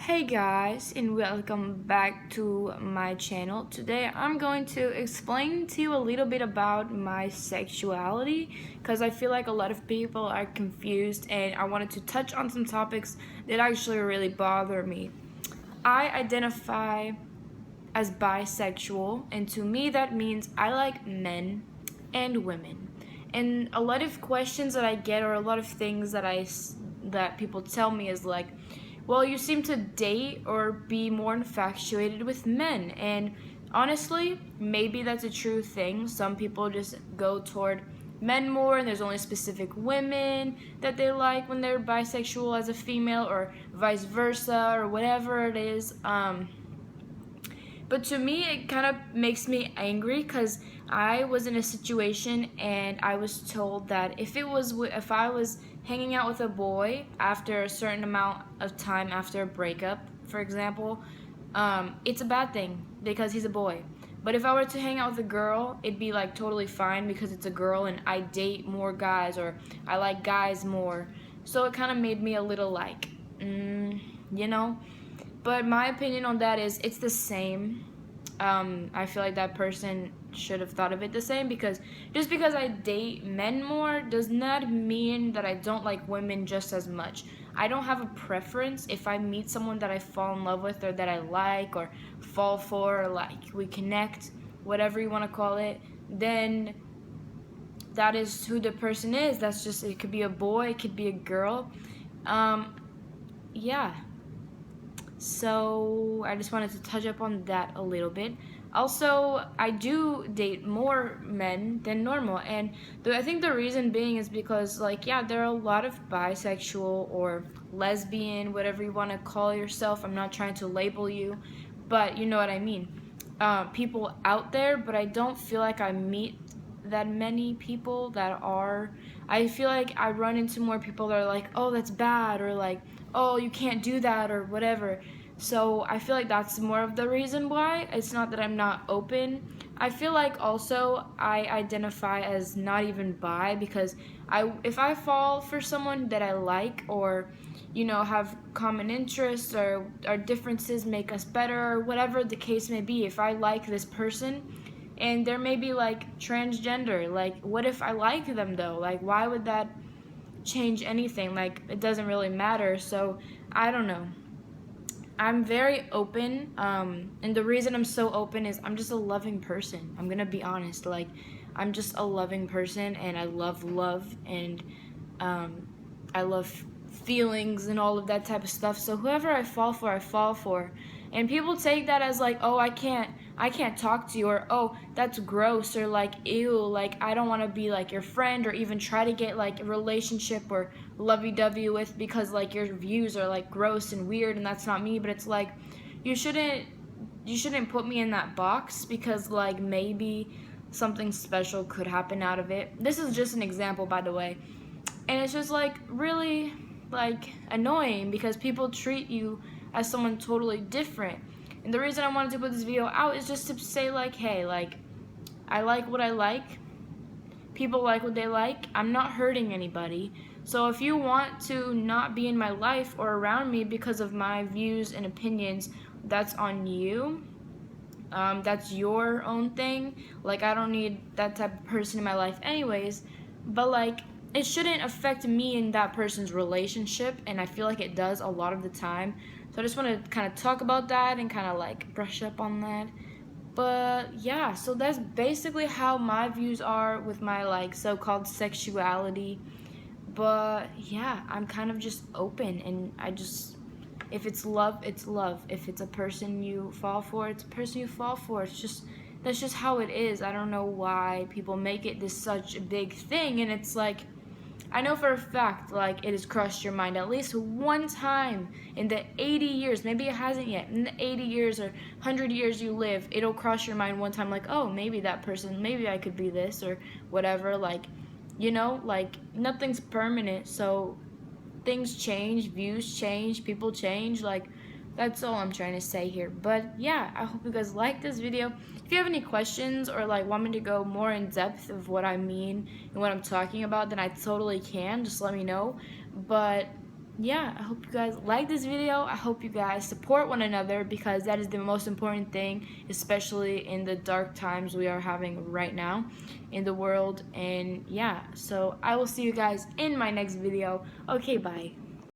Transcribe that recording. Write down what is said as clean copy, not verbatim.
Hey guys, and welcome back to my channel. Today I'm going to explain to you a little bit about my sexuality because I feel like a lot of people are confused, and I wanted to touch on some topics that actually really bother me. I identify as bisexual, and to me that means I like men and women. And a lot of questions that I get, or a lot of things that people tell me, is like, well, you seem to date or be more infatuated with men. And honestly, maybe that's a true thing. Some people just go toward men more, and there's only specific women that they like when they're bisexual as a female, or vice versa, or whatever it is. But to me, it kind of makes me angry because I was in a situation and I was told that if I was hanging out with a boy after a certain amount of time after a breakup, for example, it's a bad thing because he's a boy. But if I were to hang out with a girl, it'd be like totally fine because it's a girl and I date more guys, or I like guys more. So it kind of made me a little like, you know? But my opinion on that is it's the same. I feel like that person should have thought of it the same, because just because I date men more does not mean that I don't like women just as much. I don't have a preference. If I meet someone that I fall in love with, or that I like, or fall for, or like we connect, whatever you want to call it, then that is who the person is. That's just, it could be a boy, it could be a girl. Yeah. So I just wanted to touch up on that a little bit. Also, I do date more men than normal, and I think the reason being is because, like, yeah, there are a lot of bisexual or lesbian, whatever you want to call yourself. I'm not trying to label you, but you know what I mean. People out there, but I don't feel like I meet that many people that are. I feel like I run into more people that are like, oh, that's bad, or like, oh, you can't do that, or whatever. So I feel like that's more of the reason why. It's not that I'm not open. I feel like also I identify as not even bi, because if I fall for someone that I like, or have common interests, or our differences make us better, or whatever the case may be, if I like this person and they're maybe like transgender, like, what if I like them though? Like, why would that change anything? Like, it doesn't really matter. So I don't know. I'm very open, and the reason I'm so open is I'm just a loving person. I'm gonna be honest. Like, I'm just a loving person, and I love love, and I love feelings and all of that type of stuff. So whoever I fall for, I fall for. And people take that as like, oh, I can't talk to you, or oh, that's gross, or like, ew, like, I don't want to be like your friend, or even try to get like a relationship or lovey-dovey with, because like your views are like gross and weird, and that's not me. But it's like, you shouldn't put me in that box, because like maybe something special could happen out of it. This is just an example, by the way. And it's just like really like annoying, because people treat you as someone totally different. And the reason I wanted to put this video out is just to say, like, hey, like, I like what I like, people like what they like, I'm not hurting anybody. So if you want to not be in my life or around me because of my views and opinions, that's on you. That's your own thing. Like, I don't need that type of person in my life anyways. But like, it shouldn't affect me and that person's relationship, and I feel like it does a lot of the time. So I just want to kind of talk about that and kind of like brush up on that. But yeah, so that's basically how my views are with my like so-called sexuality. But yeah, I'm kind of just open, and if it's love, it's love. If it's a person you fall for, it's a person you fall for. That's just how it is. I don't know why people make it this such a big thing, and it's like, I know for a fact, like, it has crossed your mind at least one time in the 80 years, maybe it hasn't yet, in the 80 years or 100 years you live, it'll cross your mind one time, like, oh, maybe that person, maybe I could be this, or whatever, like, like, nothing's permanent, so things change, views change, people change, like, that's all I'm trying to say here. But yeah, I hope you guys like this video. If you have any questions, or like want me to go more in depth of what I mean and what I'm talking about, then I totally can. Just let me know. But yeah, I hope you guys like this video. I hope you guys support one another because that is the most important thing, especially in the dark times we are having right now in the world. And yeah, so I will see you guys in my next video. Okay, bye.